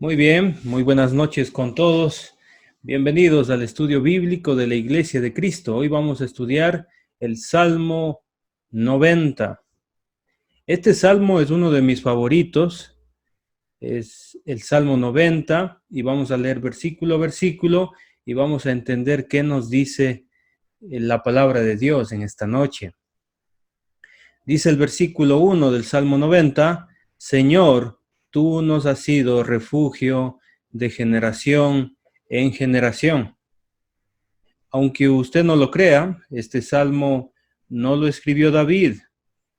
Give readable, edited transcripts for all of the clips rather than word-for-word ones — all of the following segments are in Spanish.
Muy bien, muy buenas noches con todos. Bienvenidos al estudio bíblico de la Iglesia de Cristo. Hoy vamos a estudiar el Salmo 90. Este salmo es uno de mis favoritos, es el Salmo 90 y vamos a leer versículo a versículo y vamos a entender qué nos dice la palabra de Dios en esta noche. Dice el versículo 1 del Salmo 90, Señor, tú nos has sido refugio de generación en generación. Aunque usted no lo crea, este salmo no lo escribió David.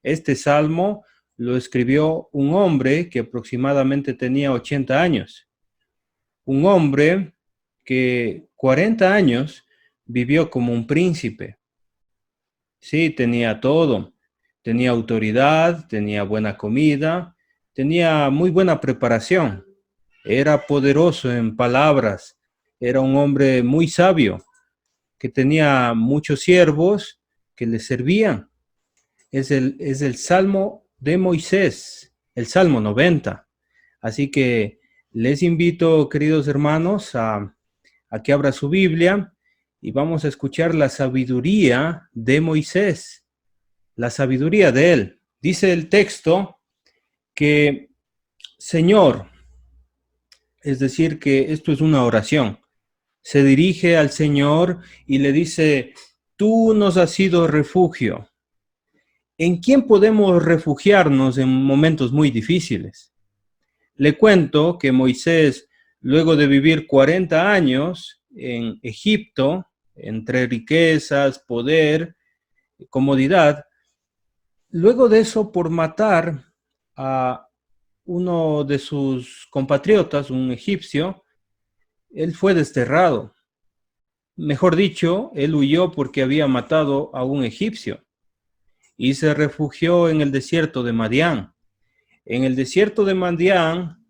Este salmo lo escribió un hombre que aproximadamente tenía 80 años. Un hombre que 40 años vivió como un príncipe. Sí, tenía todo. Tenía autoridad, tenía buena comida, tenía muy buena preparación. Era poderoso en palabras. Era un hombre muy sabio, que tenía muchos siervos que le servían. Es el Salmo de Moisés, el Salmo 90. Así que les invito, queridos hermanos, a que abra su Biblia y vamos a escuchar la sabiduría de Moisés, la sabiduría de él. Dice el texto que, Señor, es decir, que esto es una oración. Se dirige al Señor y le dice, tú nos has sido refugio. ¿En quién podemos refugiarnos en momentos muy difíciles? Le cuento que Moisés, luego de vivir 40 años en Egipto, entre riquezas, poder, comodidad, luego de eso, por matar a uno de sus compatriotas, un egipcio, él fue desterrado. Mejor dicho, él huyó porque había matado a un egipcio y se refugió en el desierto de Madián. En el desierto de Madián,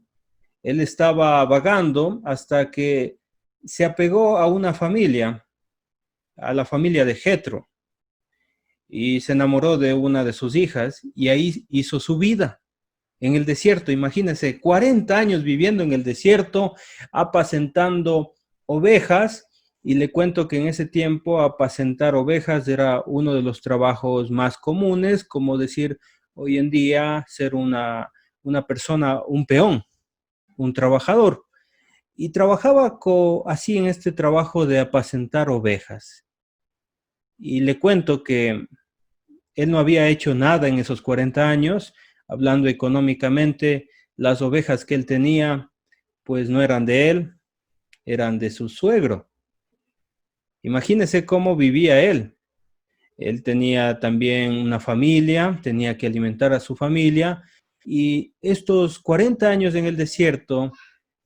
él estaba vagando hasta que se apegó a una familia, a la familia de Jetro, y se enamoró de una de sus hijas y ahí hizo su vida en el desierto. Imagínense, 40 años viviendo en el desierto, apacentando ovejas, y le cuento que en ese tiempo apacentar ovejas era uno de los trabajos más comunes, como decir hoy en día ser una persona, un peón, un trabajador. Y trabajaba así en este trabajo de apacentar ovejas. Y le cuento que él no había hecho nada en esos 40 años, hablando económicamente, las ovejas que él tenía, pues no eran de él, eran de su suegro. Imagínese cómo vivía él. Él tenía también una familia, tenía que alimentar a su familia, y estos 40 años en el desierto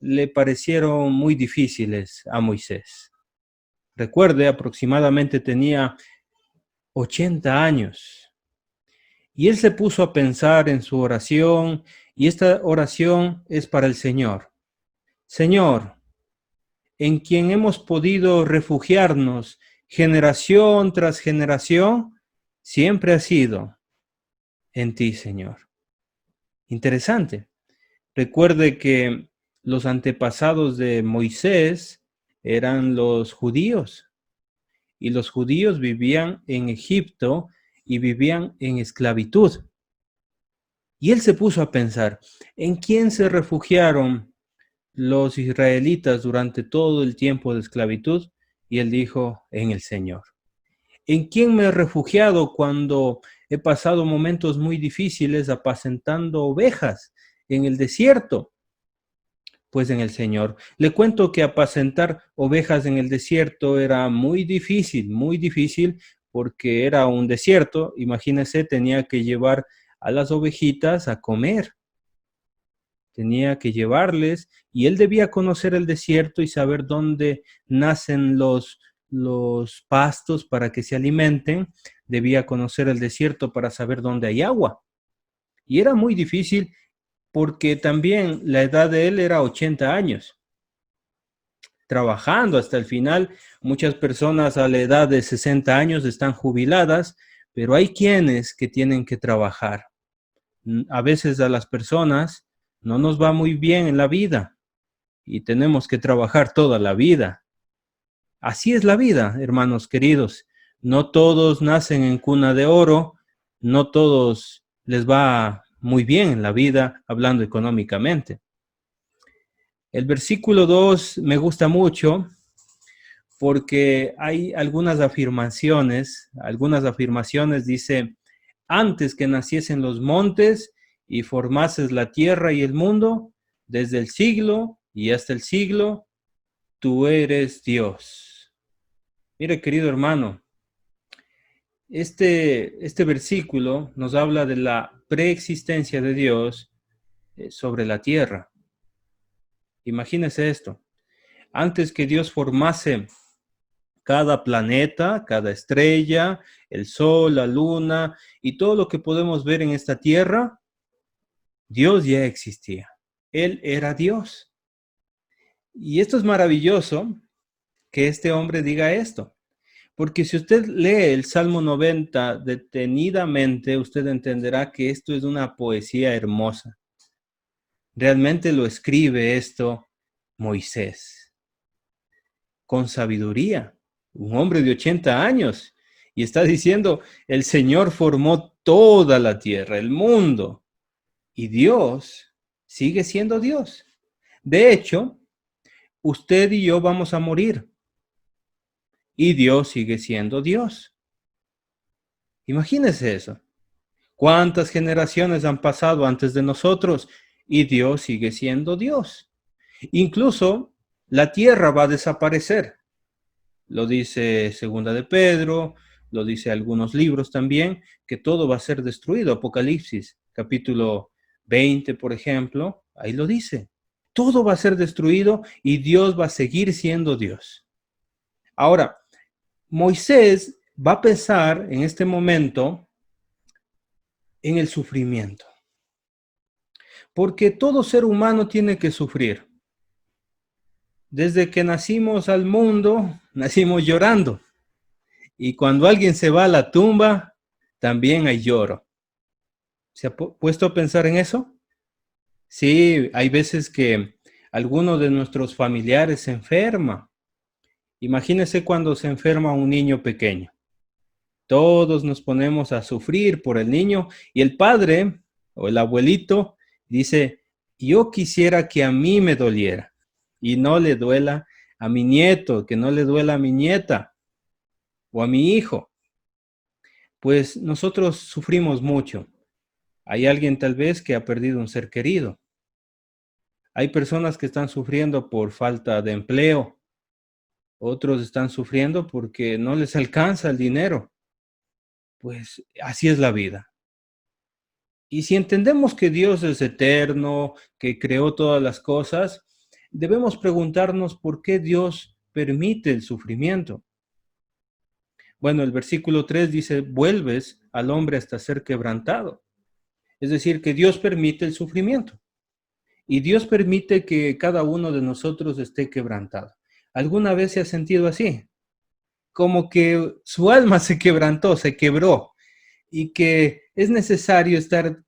le parecieron muy difíciles a Moisés. Recuerde, aproximadamente tenía 80 años. Y él se puso a pensar en su oración, y esta oración es para el Señor. Señor, en quien hemos podido refugiarnos generación tras generación, siempre ha sido en ti, Señor. Interesante. Recuerde que los antepasados de Moisés eran los judíos, y los judíos vivían en Egipto y vivían en esclavitud. Y él se puso a pensar, ¿en quién se refugiaron los israelitas durante todo el tiempo de esclavitud? Y él dijo, en el Señor. ¿En quién me he refugiado cuando he pasado momentos muy difíciles apacentando ovejas en el desierto? Pues en el Señor. Le cuento que apacentar ovejas en el desierto era muy difícil, porque era un desierto. Imagínese, tenía que llevar a las ovejitas a comer. Tenía que llevarles, y él debía conocer el desierto y saber dónde nacen los pastos para que se alimenten. Debía conocer el desierto para saber dónde hay agua. Y era muy difícil porque también la edad de él era 80 años, trabajando hasta el final. Muchas personas a la edad de 60 años están jubiladas, pero hay quienes que tienen que trabajar. A veces a las personas no nos va muy bien en la vida, y tenemos que trabajar toda la vida. Así es la vida, hermanos queridos. No todos nacen en cuna de oro, no todos les va muy bien en la vida hablando económicamente. El versículo 2 me gusta mucho porque hay algunas afirmaciones dice, antes que naciesen los montes y formases la tierra y el mundo, desde el siglo y hasta el siglo, tú eres Dios. Mire, querido hermano, este versículo nos habla de la preexistencia de Dios sobre la tierra. Imagínese esto. Antes que Dios formase cada planeta, cada estrella, el sol, la luna y todo lo que podemos ver en esta tierra, Dios ya existía. Él era Dios. Y esto es maravilloso que este hombre diga esto. Porque si usted lee el Salmo 90 detenidamente, usted entenderá que esto es una poesía hermosa. Realmente lo escribe esto Moisés, con sabiduría, un hombre de 80 años, y está diciendo, el Señor formó toda la tierra, el mundo, y Dios sigue siendo Dios. De hecho, usted y yo vamos a morir, y Dios sigue siendo Dios. Imagínese eso. ¿Cuántas generaciones han pasado antes de nosotros y Dios sigue siendo Dios? Incluso la tierra va a desaparecer. Lo dice Segunda de Pedro, lo dice algunos libros también, que todo va a ser destruido. Apocalipsis, capítulo 20, por ejemplo, ahí lo dice. Todo va a ser destruido y Dios va a seguir siendo Dios. Ahora, Moisés va a pensar en este momento en el sufrimiento. Porque todo ser humano tiene que sufrir. Desde que nacimos al mundo, nacimos llorando. Y cuando alguien se va a la tumba, también hay lloro. ¿Se ha puesto a pensar en eso? Sí, hay veces que alguno de nuestros familiares se enferma. Imagínese cuando se enferma un niño pequeño. Todos nos ponemos a sufrir por el niño y el padre o el abuelito dice, yo quisiera que a mí me doliera y no le duela a mi nieto, que no le duela a mi nieta o a mi hijo. Pues nosotros sufrimos mucho. Hay alguien tal vez que ha perdido un ser querido. Hay personas que están sufriendo por falta de empleo. Otros están sufriendo porque no les alcanza el dinero. Pues así es la vida. Y si entendemos que Dios es eterno, que creó todas las cosas, debemos preguntarnos por qué Dios permite el sufrimiento. Bueno, el versículo 3 dice, vuelves al hombre hasta ser quebrantado. Es decir, que Dios permite el sufrimiento. Y Dios permite que cada uno de nosotros esté quebrantado. ¿Alguna vez se ha sentido así? Como que su alma se quebrantó, se quebró, y que es necesario estar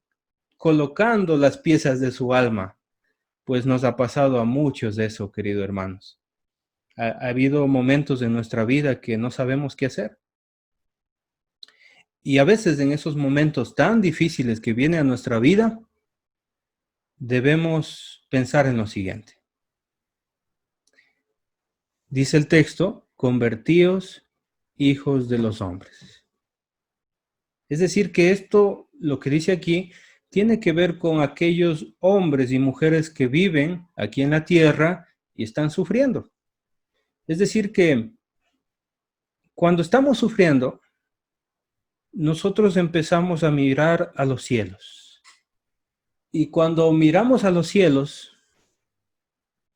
colocando las piezas de su alma. Pues nos ha pasado a muchos de eso, queridos hermanos. Ha habido momentos en nuestra vida que no sabemos qué hacer. Y a veces en esos momentos tan difíciles que vienen a nuestra vida, debemos pensar en lo siguiente. Dice el texto, convertíos hijos de los hombres. Es decir, que esto, lo que dice aquí, tiene que ver con aquellos hombres y mujeres que viven aquí en la tierra y están sufriendo. Es decir, que cuando estamos sufriendo, nosotros empezamos a mirar a los cielos. Y cuando miramos a los cielos,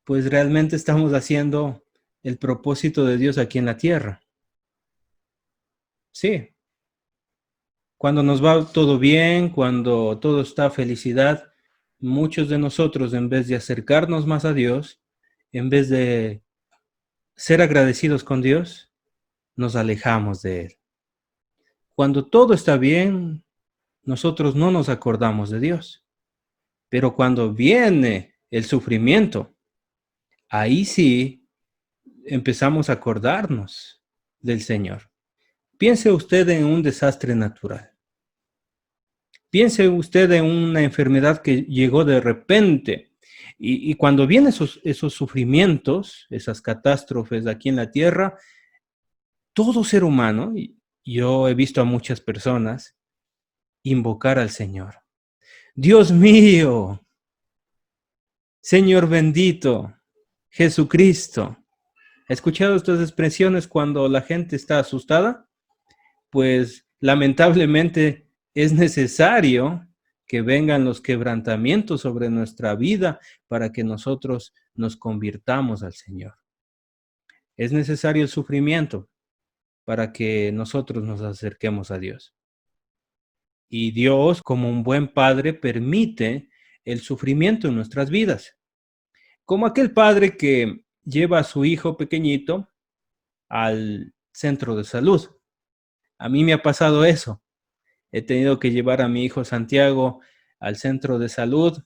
pues realmente estamos haciendo el propósito de Dios aquí en la tierra. Sí. Cuando nos va todo bien, cuando todo está felicidad, muchos de nosotros, en vez de acercarnos más a Dios, en vez de ser agradecidos con Dios, nos alejamos de Él. Cuando todo está bien, nosotros no nos acordamos de Dios. Pero cuando viene el sufrimiento, ahí sí empezamos a acordarnos del Señor. Piense usted en un desastre natural. Piense usted en una enfermedad que llegó de repente. Y cuando vienen esos sufrimientos, esas catástrofes aquí en la tierra, todo ser humano, y yo he visto a muchas personas invocar al Señor. Dios mío, Señor bendito, Jesucristo. ¿Ha escuchado estas expresiones cuando la gente está asustada? Pues lamentablemente es necesario que vengan los quebrantamientos sobre nuestra vida para que nosotros nos convirtamos al Señor. Es necesario el sufrimiento para que nosotros nos acerquemos a Dios. Y Dios, como un buen padre, permite el sufrimiento en nuestras vidas. Como aquel padre que lleva a su hijo pequeñito al centro de salud. A mí me ha pasado eso. He tenido que llevar a mi hijo Santiago al centro de salud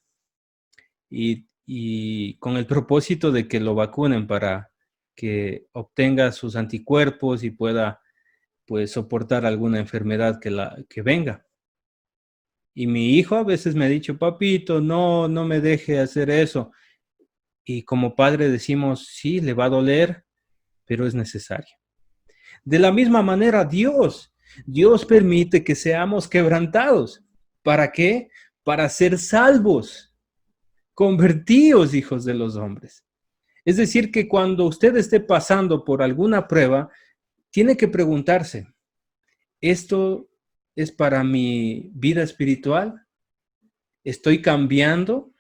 y con el propósito de que lo vacunen para que obtenga sus anticuerpos y pueda pues soportar alguna enfermedad que venga. Y mi hijo a veces me ha dicho, papito, no me deje hacer eso. Y como padre decimos, sí, le va a doler, pero es necesario. De la misma manera, Dios permite que seamos quebrantados. ¿Para qué? Para ser salvos, convertidos hijos de los hombres. Es decir, que cuando usted esté pasando por alguna prueba, tiene que preguntarse, ¿esto es para mi vida espiritual? ¿Estoy cambiando?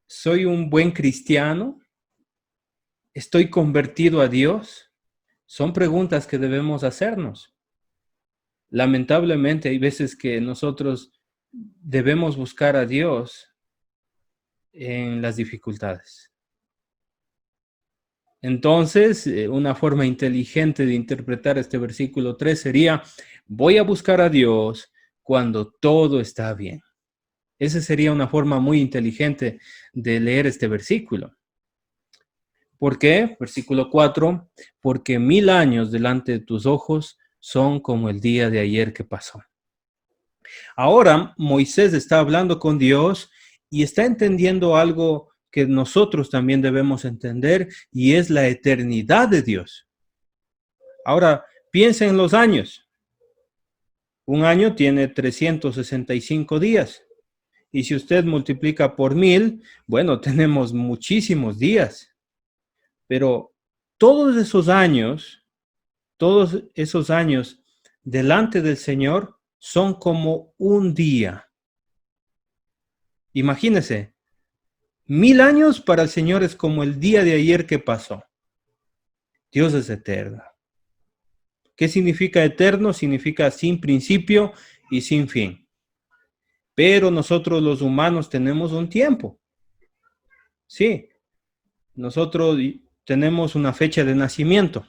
¿Soy un buen cristiano? ¿Estoy convertido a Dios? Son preguntas que debemos hacernos. Lamentablemente hay veces que nosotros debemos buscar a Dios en las dificultades. Entonces, una forma inteligente de interpretar este versículo 3 sería, voy a buscar a Dios cuando todo está bien. Esa sería una forma muy inteligente de leer este versículo. ¿Por qué? Versículo 4, porque 1000 años delante de tus ojos son como el día de ayer que pasó. Ahora Moisés está hablando con Dios y está entendiendo algo que nosotros también debemos entender y es la eternidad de Dios. Ahora, piensen en los años. Un año tiene 365 días. Y si usted multiplica por 1000, bueno, tenemos muchísimos días. Pero todos esos años delante del Señor son como un día. Imagínese, 1000 años para el Señor es como el día de ayer que pasó. Dios es eterno. ¿Qué significa eterno? Significa sin principio y sin fin. Pero nosotros los humanos tenemos un tiempo. Sí, nosotros tenemos una fecha de nacimiento.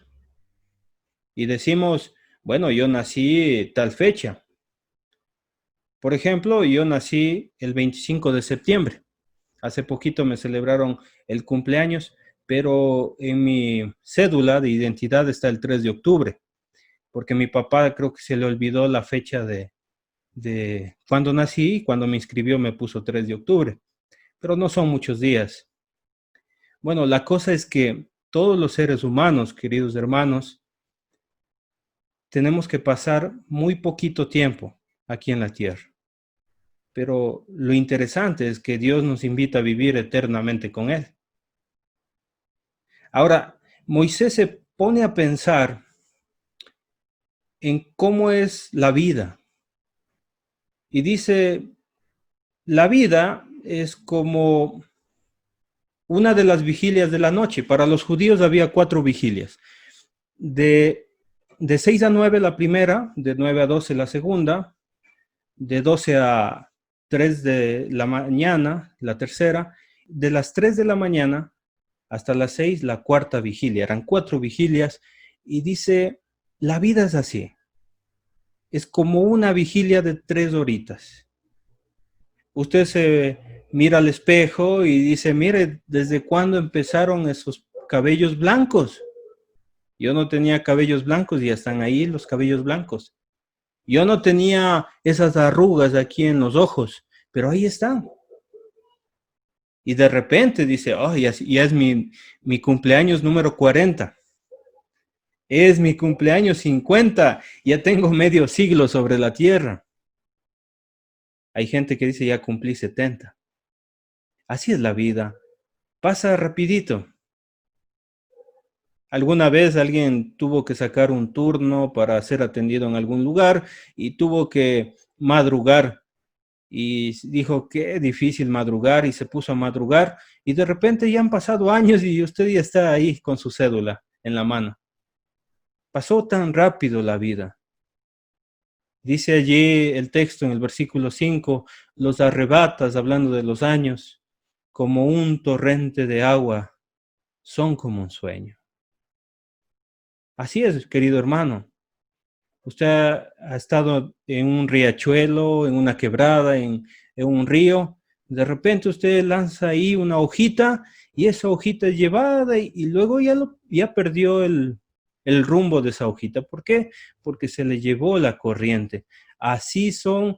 Y decimos, bueno, yo nací tal fecha. Por ejemplo, yo nací el 25 de septiembre. Hace poquito me celebraron el cumpleaños, pero en mi cédula de identidad está el 3 de octubre, porque mi papá creo que se le olvidó la fecha de cuando nací y cuando me inscribió me puso 3 de octubre, pero no son muchos días. Bueno, la cosa es que todos los seres humanos, queridos hermanos, tenemos que pasar muy poquito tiempo aquí en la tierra. Pero lo interesante es que Dios nos invita a vivir eternamente con Él. Ahora, Moisés se pone a pensar en cómo es la vida. Y dice, la vida es como una de las vigilias de la noche. Para los judíos había 4 vigilias. De 6 a 9 la primera, de 9 a 12 la segunda, de 12 a 3 de la mañana la tercera, de las 3 de la mañana hasta las 6 la cuarta vigilia. Eran 4 vigilias y dice, la vida es así. Es como una vigilia de 3 horitas. Usted se mira al espejo y dice, mire, ¿desde cuándo empezaron esos cabellos blancos? Yo no tenía cabellos blancos y ya están ahí los cabellos blancos. Yo no tenía esas arrugas aquí en los ojos, pero ahí están. Y de repente dice, oh, ya es mi cumpleaños número 40. Es mi cumpleaños 50. Ya tengo medio siglo sobre la tierra. Hay gente que dice, ya cumplí 70. Así es la vida. Pasa rapidito. Alguna vez alguien tuvo que sacar un turno para ser atendido en algún lugar y tuvo que madrugar y dijo, qué difícil madrugar, y se puso a madrugar y de repente ya han pasado años y usted ya está ahí con su cédula en la mano. Pasó tan rápido la vida. Dice allí el texto en el versículo 5, los arrebatas, hablando de los años, como un torrente de agua, son como un sueño. Así es, querido hermano. Usted ha estado en un riachuelo, en una quebrada, en un río. De repente usted lanza ahí una hojita y esa hojita es llevada y luego ya perdió el rumbo de esa hojita. ¿Por qué? Porque se le llevó la corriente. Así son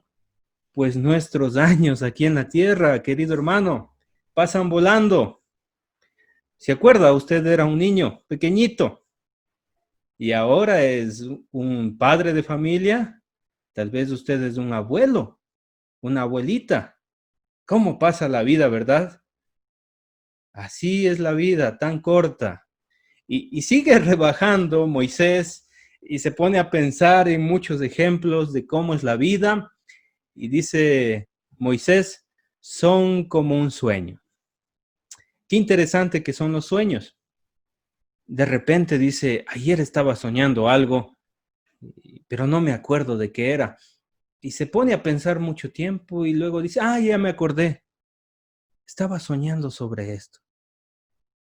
pues nuestros años aquí en la tierra, querido hermano. Pasan volando. ¿Se acuerda? Usted era un niño pequeñito y ahora es un padre de familia. Tal vez usted es un abuelo, una abuelita. ¿Cómo pasa la vida, verdad? Así es la vida, tan corta. Y sigue rebajando Moisés y se pone a pensar en muchos ejemplos de cómo es la vida. Y dice Moisés, son como un sueño. Qué interesante que son los sueños. De repente dice, ayer estaba soñando algo, pero no me acuerdo de qué era. Y se pone a pensar mucho tiempo y luego dice, ya me acordé. Estaba soñando sobre esto.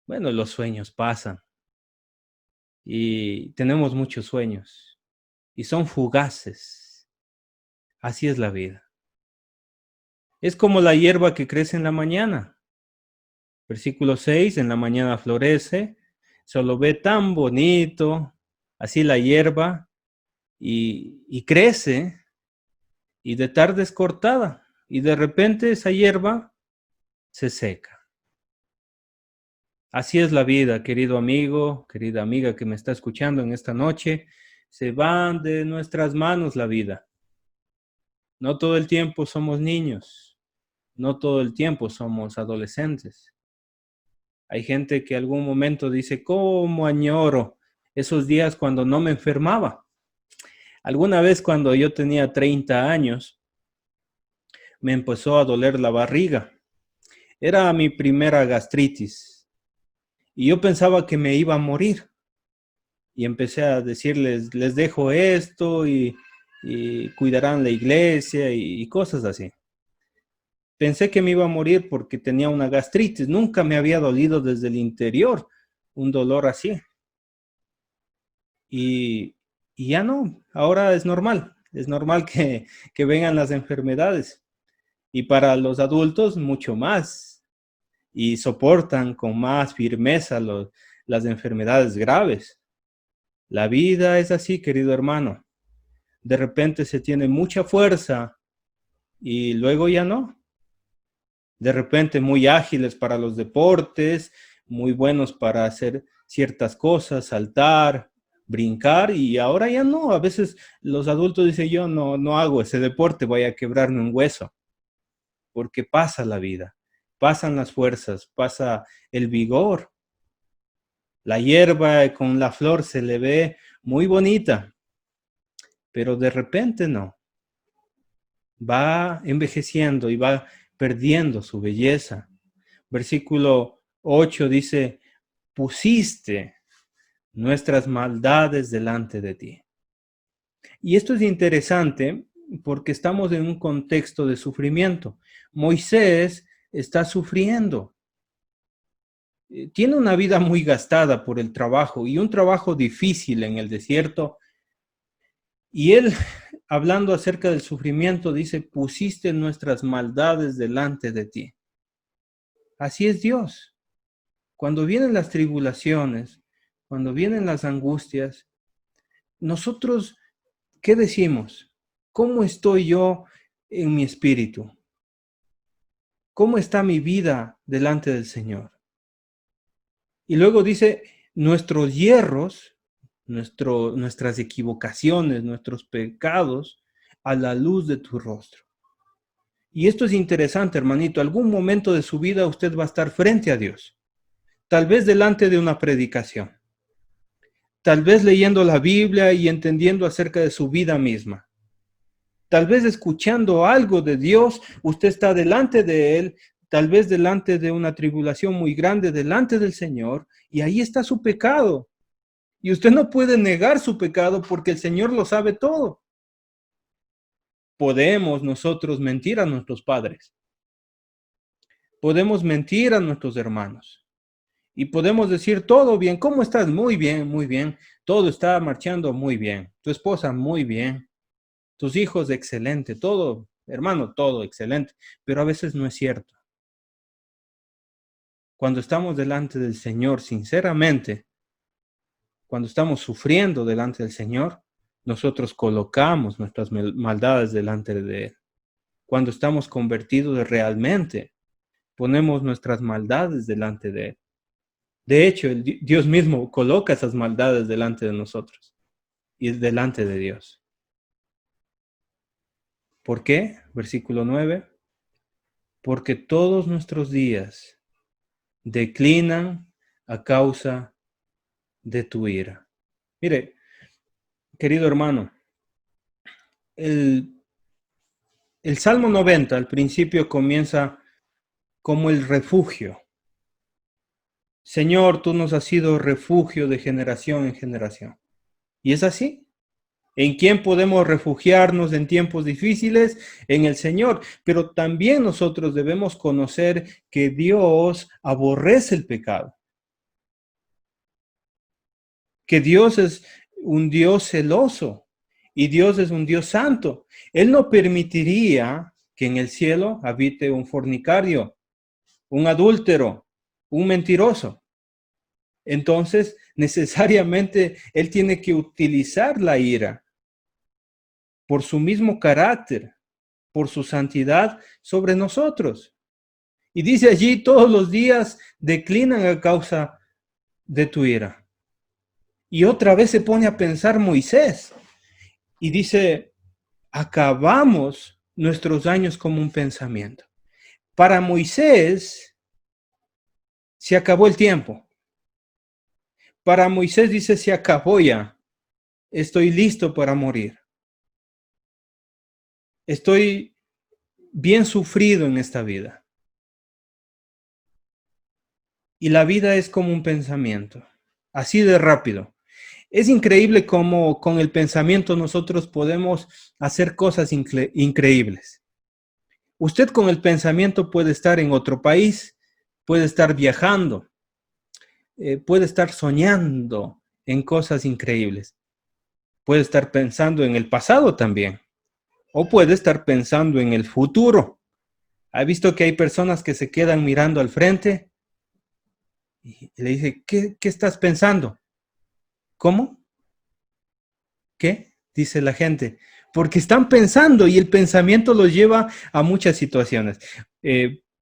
Bueno, los sueños pasan y tenemos muchos sueños y son fugaces. Así es la vida. Es como la hierba que crece en la mañana. Versículo 6, en la mañana florece, se lo ve tan bonito, así la hierba, y crece, y de tarde es cortada, y de repente esa hierba se seca. Así es la vida, querido amigo, querida amiga que me está escuchando en esta noche. Se van de nuestras manos la vida. No todo el tiempo somos niños. No todo el tiempo somos adolescentes. Hay gente que algún momento dice, ¿cómo añoro esos días cuando no me enfermaba? Alguna vez cuando yo tenía 30 años, me empezó a doler la barriga. Era mi primera gastritis. Y yo pensaba que me iba a morir. Y empecé a decirles, les dejo esto y cuidarán la iglesia y cosas así. Pensé que me iba a morir porque tenía una gastritis. Nunca me había dolido desde el interior un dolor así. Y, y ya no, ahora es normal que vengan las enfermedades. Y para los adultos mucho más. Y soportan con más firmeza las enfermedades graves. La vida es así, querido hermano. De repente se tiene mucha fuerza y luego ya no. De repente muy ágiles para los deportes, muy buenos para hacer ciertas cosas, saltar, brincar, y ahora ya no. A veces los adultos dicen, yo no hago ese deporte, voy a quebrarme un hueso, porque pasa la vida, pasan las fuerzas, pasa el vigor. La hierba con la flor se le ve muy bonita, pero de repente no. Va envejeciendo y va perdiendo su belleza. Versículo 8 dice, pusiste nuestras maldades delante de ti. Y esto es interesante porque estamos en un contexto de sufrimiento. Moisés está sufriendo. Tiene una vida muy gastada por el trabajo y un trabajo difícil en el desierto. Y él hablando acerca del sufrimiento, dice, pusiste nuestras maldades delante de ti. Así es Dios. Cuando vienen las tribulaciones, cuando vienen las angustias, nosotros, ¿qué decimos? ¿Cómo estoy yo en mi espíritu? ¿Cómo está mi vida delante del Señor? Y luego dice, nuestros hierros, nuestras equivocaciones, nuestros pecados, a la luz de tu rostro. Y esto es interesante, hermanito. Algún momento de su vida usted va a estar frente a Dios. Tal vez delante de una predicación. Tal vez leyendo la Biblia y entendiendo acerca de su vida misma. Tal vez escuchando algo de Dios, usted está delante de Él, tal vez delante de una tribulación muy grande, delante del Señor, y ahí está su pecado. Y usted no puede negar su pecado porque el Señor lo sabe todo. Podemos nosotros mentir a nuestros padres. Podemos mentir a nuestros hermanos. Y podemos decir todo bien. ¿Cómo estás? Muy bien, muy bien. Todo está marchando muy bien. Tu esposa muy bien. Tus hijos excelente. Todo, hermano, todo excelente. Pero a veces no es cierto. Cuando estamos delante del Señor, sinceramente, cuando estamos sufriendo delante del Señor, nosotros colocamos nuestras maldades delante de Él. Cuando estamos convertidos realmente, ponemos nuestras maldades delante de Él. De hecho, Dios mismo coloca esas maldades delante de nosotros y delante de Dios. ¿Por qué? Versículo 9. Porque todos nuestros días declinan a causa de tu ira. Mire, querido hermano, el Salmo 90 al principio comienza como el refugio. Señor, tú nos has sido refugio de generación en generación. Y es así. ¿En quién podemos refugiarnos en tiempos difíciles? En el Señor. Pero también nosotros debemos conocer que Dios aborrece el pecado. Que Dios es un Dios celoso y Dios es un Dios santo. Él no permitiría que en el cielo habite un fornicario, un adúltero, un mentiroso. Entonces, necesariamente, Él tiene que utilizar la ira por su mismo carácter, por su santidad sobre nosotros. Y dice allí, todos los días declinan a causa de tu ira. Y otra vez se pone a pensar Moisés y dice, acabamos nuestros años como un pensamiento. Para Moisés se acabó el tiempo. Para Moisés dice, se acabó ya. Estoy listo para morir. Estoy bien sufrido en esta vida. Y la vida es como un pensamiento, así de rápido. Es increíble cómo con el pensamiento nosotros podemos hacer cosas increíbles. Usted con el pensamiento puede estar en otro país, puede estar viajando, puede estar soñando en cosas increíbles. Puede estar pensando en el pasado también, o puede estar pensando en el futuro. ¿Ha visto que hay personas que se quedan mirando al frente y le dice, ¿qué estás pensando? ¿Cómo? ¿Qué? Dice la gente. Porque están pensando y el pensamiento los lleva a muchas situaciones.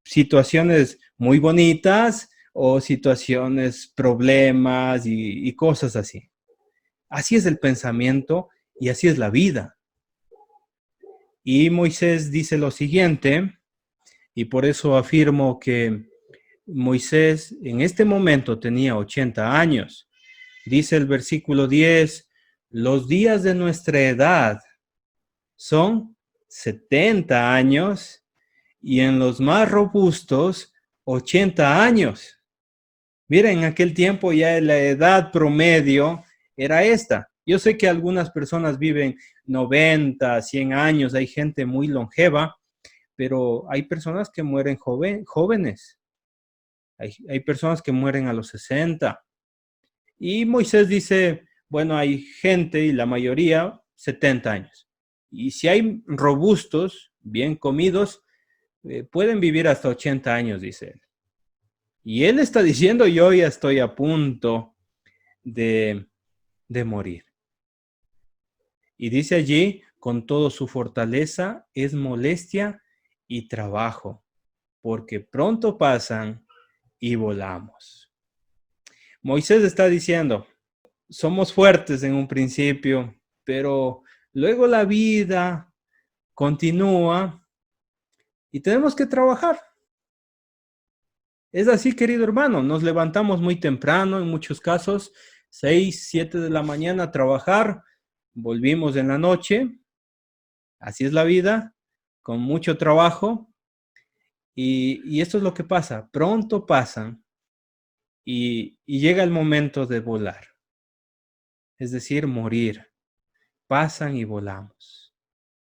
Situaciones muy bonitas o situaciones, problemas y cosas así. Así es el pensamiento y así es la vida. Y Moisés dice lo siguiente, y por eso afirmo que Moisés en este momento tenía 80 años. Dice el versículo 10, los días de nuestra edad son 70 años y en los más robustos 80 años. Miren, en aquel tiempo ya la edad promedio era esta. Yo sé que algunas personas viven 90, 100 años, hay gente muy longeva, pero hay personas que mueren jóvenes. Hay personas que mueren a los 60. Y Moisés dice, bueno, hay gente y la mayoría 70 años. Y si hay robustos, bien comidos, pueden vivir hasta 80 años, dice él. Y él está diciendo, yo ya estoy a punto de, de morir. Y dice allí, con toda su fortaleza es molestia y trabajo, porque pronto pasan y volamos. Moisés está diciendo, somos fuertes en un principio, pero luego la vida continúa y tenemos que trabajar. Es así, querido hermano, nos levantamos muy temprano, en muchos casos, 6, 7 de la mañana a trabajar, volvimos en la noche, así es la vida, con mucho trabajo, y esto es lo que pasa, pronto pasan y llega el momento de volar, es decir, morir, pasan y volamos.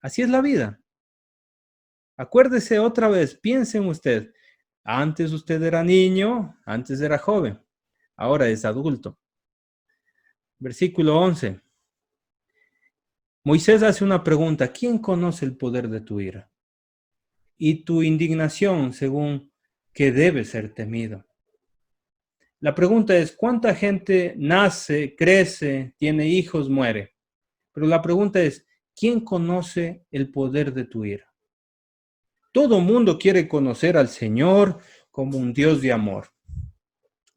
Así es la vida. Acuérdese otra vez, piense en usted, antes usted era niño, antes era joven, ahora es adulto. Versículo 11. Moisés hace una pregunta, ¿quién conoce el poder de tu ira? Y tu indignación según que debe ser temido. La pregunta es, ¿cuánta gente nace, crece, tiene hijos, muere? Pero la pregunta es, ¿quién conoce el poder de tu ira? Todo mundo quiere conocer al Señor como un Dios de amor.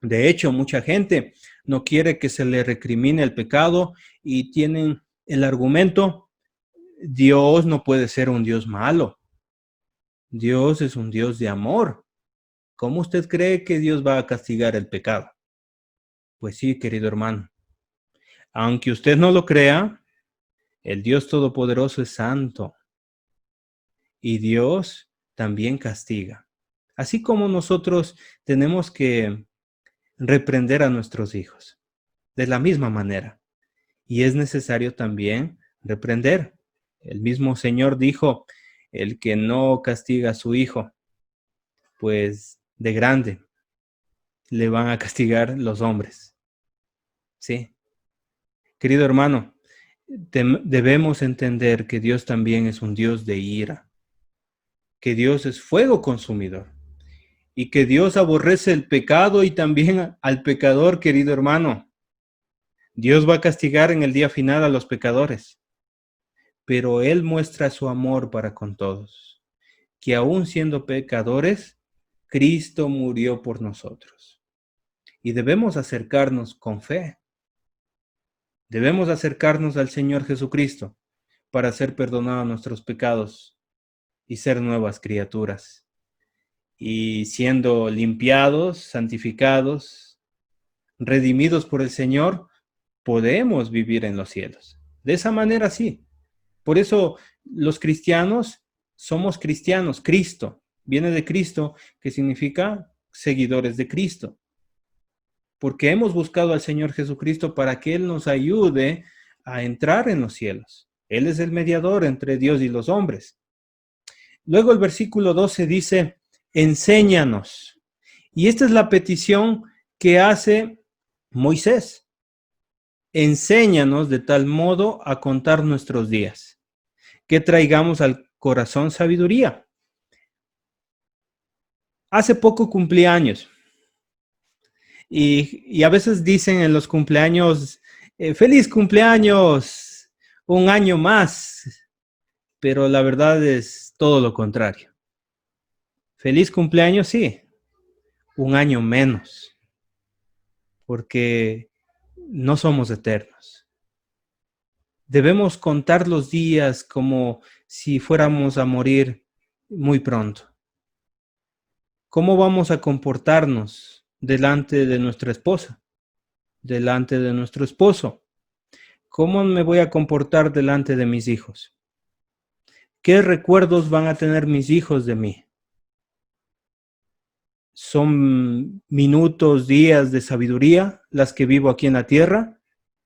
De hecho, mucha gente no quiere que se le recrimine el pecado y tienen el argumento, Dios no puede ser un Dios malo. Dios es un Dios de amor. ¿Cómo usted cree que Dios va a castigar el pecado? Pues sí, querido hermano. Aunque usted no lo crea, el Dios Todopoderoso es santo y Dios también castiga. Así como nosotros tenemos que reprender a nuestros hijos de la misma manera. Y es necesario también reprender. El mismo Señor dijo, el que no castiga a su hijo, pues de grande le van a castigar los hombres. ¿Sí? Querido hermano, debemos entender que Dios también es un Dios de ira, que Dios es fuego consumidor y que Dios aborrece el pecado y también al pecador, querido hermano. Dios va a castigar en el día final a los pecadores, pero Él muestra su amor para con todos, que aún siendo pecadores, Cristo murió por nosotros. Y debemos acercarnos con fe. Debemos acercarnos al Señor Jesucristo para ser perdonados nuestros pecados y ser nuevas criaturas. Y siendo limpiados, santificados, redimidos por el Señor, podemos vivir en los cielos. De esa manera sí. Por eso los cristianos somos cristianos. Cristo viene de Cristo, que significa seguidores de Cristo. Porque hemos buscado al Señor Jesucristo para que Él nos ayude a entrar en los cielos. Él es el mediador entre Dios y los hombres. Luego el versículo 12 dice, enséñanos. Y esta es la petición que hace Moisés. Enséñanos de tal modo a contar nuestros días, que traigamos al corazón sabiduría. Hace poco cumplí años y a veces dicen en los cumpleaños, feliz cumpleaños, un año más, pero la verdad es todo lo contrario. Feliz cumpleaños, sí, un año menos, porque no somos eternos. Debemos contar los días como si fuéramos a morir muy pronto. ¿Cómo vamos a comportarnos delante de nuestra esposa, delante de nuestro esposo? ¿Cómo me voy a comportar delante de mis hijos? ¿Qué recuerdos van a tener mis hijos de mí? ¿Son minutos, días de sabiduría las que vivo aquí en la tierra?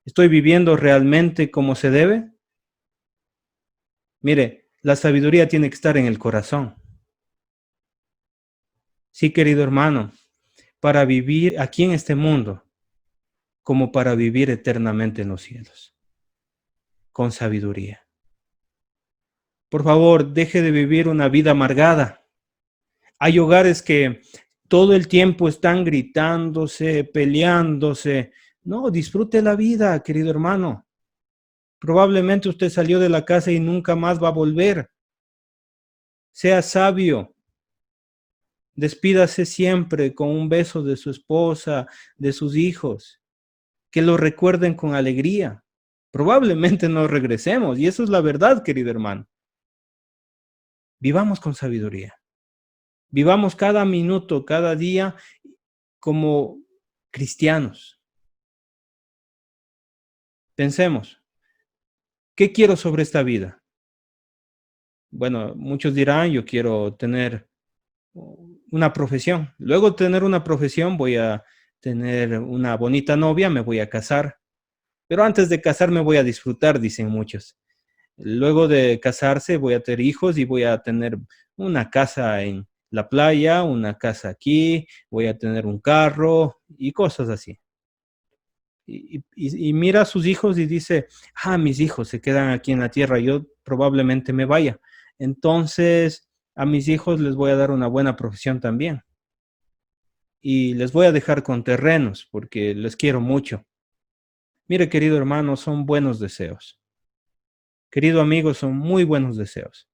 ¿Estoy viviendo realmente como se debe? Mire, la sabiduría tiene que estar en el corazón. Sí, querido hermano, para vivir aquí en este mundo, como para vivir eternamente en los cielos, con sabiduría. Por favor, deje de vivir una vida amargada. Hay hogares que todo el tiempo están gritándose, peleándose. No, disfrute la vida, querido hermano. Probablemente usted salió de la casa y nunca más va a volver. Sea sabio. Despídase siempre con un beso de su esposa, de sus hijos. Que lo recuerden con alegría. Probablemente no regresemos, y eso es la verdad, querido hermano. Vivamos con sabiduría. Vivamos cada minuto, cada día como cristianos. Pensemos, ¿qué quiero sobre esta vida? Bueno, muchos dirán, yo quiero tener una profesión. Luego de tener una profesión voy a tener una bonita novia, me voy a casar. Pero antes de casarme voy a disfrutar, dicen muchos. Luego de casarse voy a tener hijos y voy a tener una casa en la playa, una casa aquí, voy a tener un carro y cosas así. Y mira a sus hijos y dice, mis hijos se quedan aquí en la tierra, yo probablemente me vaya. Entonces, a mis hijos les voy a dar una buena profesión también. Y les voy a dejar con terrenos porque les quiero mucho. Mire, querido hermano, son buenos deseos. Querido amigo, son muy buenos deseos.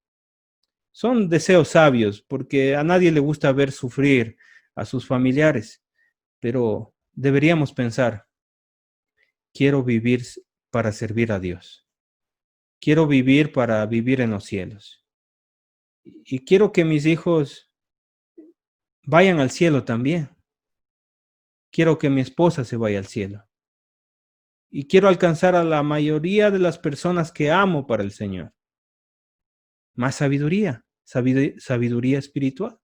Son deseos sabios porque a nadie le gusta ver sufrir a sus familiares, pero deberíamos pensar, quiero vivir para servir a Dios. Quiero vivir para vivir en los cielos. Y quiero que mis hijos vayan al cielo también. Quiero que mi esposa se vaya al cielo. Y quiero alcanzar a la mayoría de las personas que amo para el Señor. Más sabiduría, sabiduría espiritual.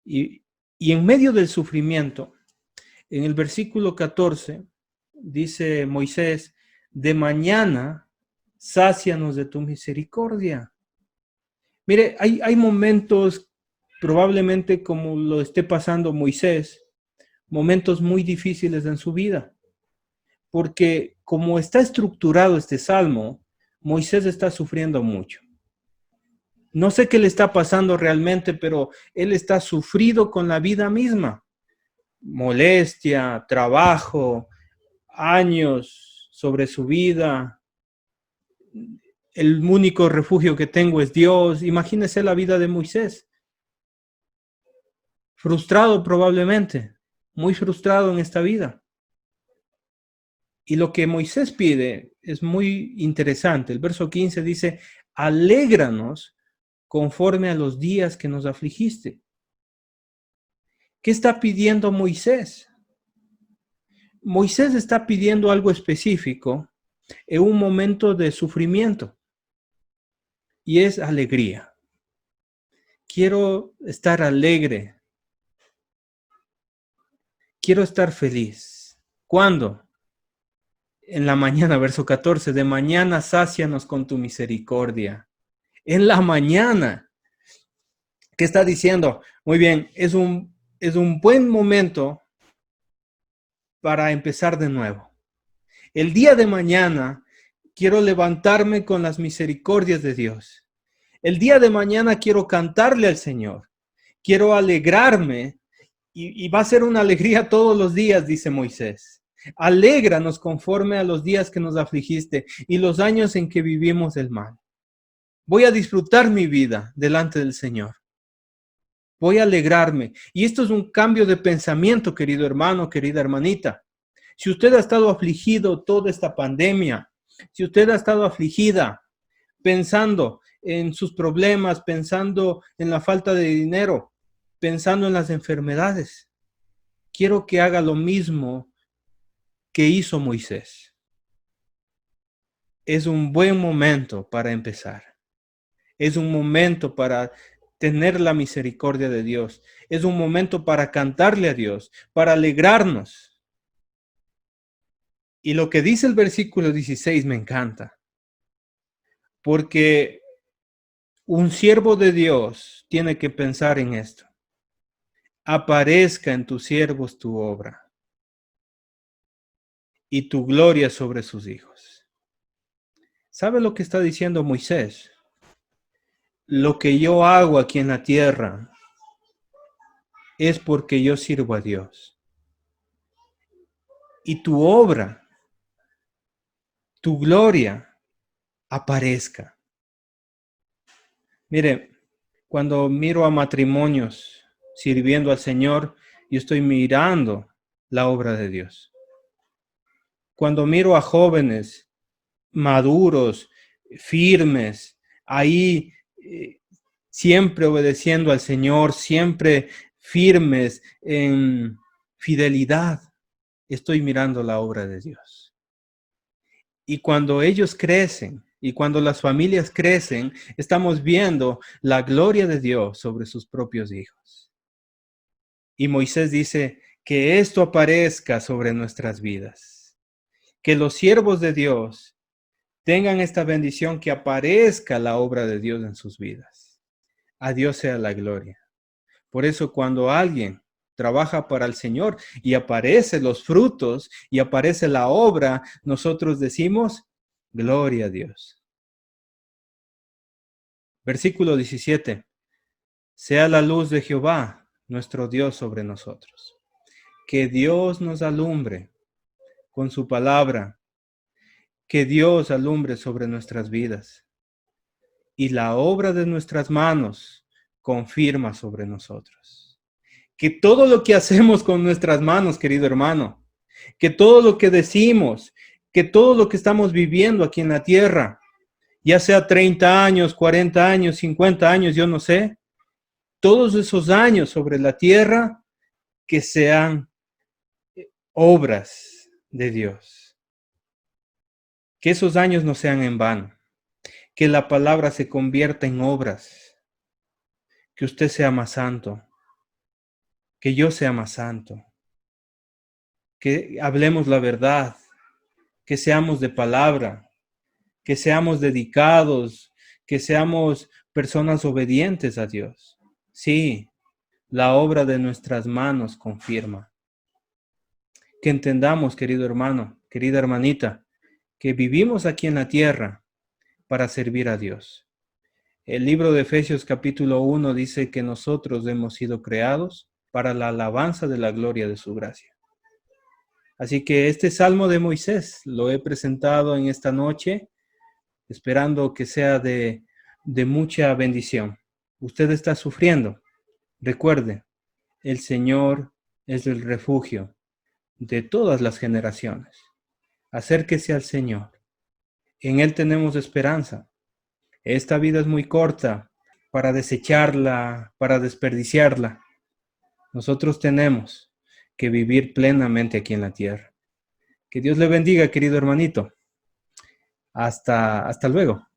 Y en medio del sufrimiento, en el versículo 14, dice Moisés, de mañana, sácianos de tu misericordia. Mire, hay momentos, probablemente como lo esté pasando Moisés, momentos muy difíciles en su vida, porque como está estructurado este salmo, Moisés está sufriendo mucho. No sé qué le está pasando realmente, pero él está sufrido con la vida misma. Molestia, trabajo, años sobre su vida. El único refugio que tengo es Dios. Imagínese la vida de Moisés. Frustrado probablemente, muy frustrado en esta vida. Y lo que Moisés pide es muy interesante. El verso 15 dice, alégranos conforme a los días que nos afligiste. ¿Qué está pidiendo Moisés? Moisés está pidiendo algo específico en un momento de sufrimiento y es alegría. Quiero estar alegre. Quiero estar feliz. ¿Cuándo? En la mañana, verso 14, de mañana sácianos con tu misericordia. En la mañana. ¿Qué está diciendo? Muy bien, es un buen momento para empezar de nuevo. El día de mañana quiero levantarme con las misericordias de Dios. El día de mañana quiero cantarle al Señor. Quiero alegrarme y va a ser una alegría todos los días, dice Moisés. Alégranos conforme a los días que nos afligiste y los años en que vivimos el mal. Voy a disfrutar mi vida delante del Señor. Voy a alegrarme. Y esto es un cambio de pensamiento, querido hermano, querida hermanita. Si usted ha estado afligido toda esta pandemia, si usted ha estado afligida pensando en sus problemas, pensando en la falta de dinero, pensando en las enfermedades, quiero que haga lo mismo que hizo Moisés. Es un buen momento para empezar. Es un momento para tener la misericordia de Dios. Es un momento para cantarle a Dios, para alegrarnos. Y lo que dice el versículo 16 me encanta, porque un siervo de Dios tiene que pensar en esto. Aparezca en tus siervos tu obra y tu gloria sobre sus hijos. ¿Sabe lo que está diciendo Moisés? Lo que yo hago aquí en la tierra es porque yo sirvo a Dios. Y tu obra, tu gloria, aparezca. Mire, cuando miro a matrimonios sirviendo al Señor, yo estoy mirando la obra de Dios. Cuando miro a jóvenes maduros, firmes, ahí siempre obedeciendo al Señor, siempre firmes en fidelidad, estoy mirando la obra de Dios. Y cuando ellos crecen y cuando las familias crecen, estamos viendo la gloria de Dios sobre sus propios hijos. Y Moisés dice que esto aparezca sobre nuestras vidas, que los siervos de Dios tengan esta bendición, que aparezca la obra de Dios en sus vidas. A Dios sea la gloria. Por eso cuando alguien trabaja para el Señor y aparecen los frutos y aparece la obra, nosotros decimos, gloria a Dios. Versículo 17. Sea la luz de Jehová, nuestro Dios, sobre nosotros. Que Dios nos alumbre con su palabra. Que Dios alumbre sobre nuestras vidas. Y la obra de nuestras manos confirma sobre nosotros. Que todo lo que hacemos con nuestras manos, querido hermano, que todo lo que decimos, que todo lo que estamos viviendo aquí en la tierra, ya sea 30 años, 40 años, 50 años, yo no sé, todos esos años sobre la tierra, que sean obras de Dios. Que esos años no sean en vano. Que la palabra se convierta en obras. Que usted sea más santo. Que yo sea más santo. Que hablemos la verdad. Que seamos de palabra. Que seamos dedicados. Que seamos personas obedientes a Dios. Sí, la obra de nuestras manos confirma. Que entendamos, querido hermano, querida hermanita, que vivimos aquí en la tierra para servir a Dios. El libro de Efesios capítulo 1 dice que nosotros hemos sido creados para la alabanza de la gloria de su gracia. Así que este Salmo de Moisés lo he presentado en esta noche, esperando que sea de mucha bendición. Usted está sufriendo. Recuerde, el Señor es el refugio de todas las generaciones. Acérquese al Señor. En Él tenemos esperanza. Esta vida es muy corta para desecharla, para desperdiciarla. Nosotros tenemos que vivir plenamente aquí en la tierra. Que Dios le bendiga, querido hermanito. Hasta luego.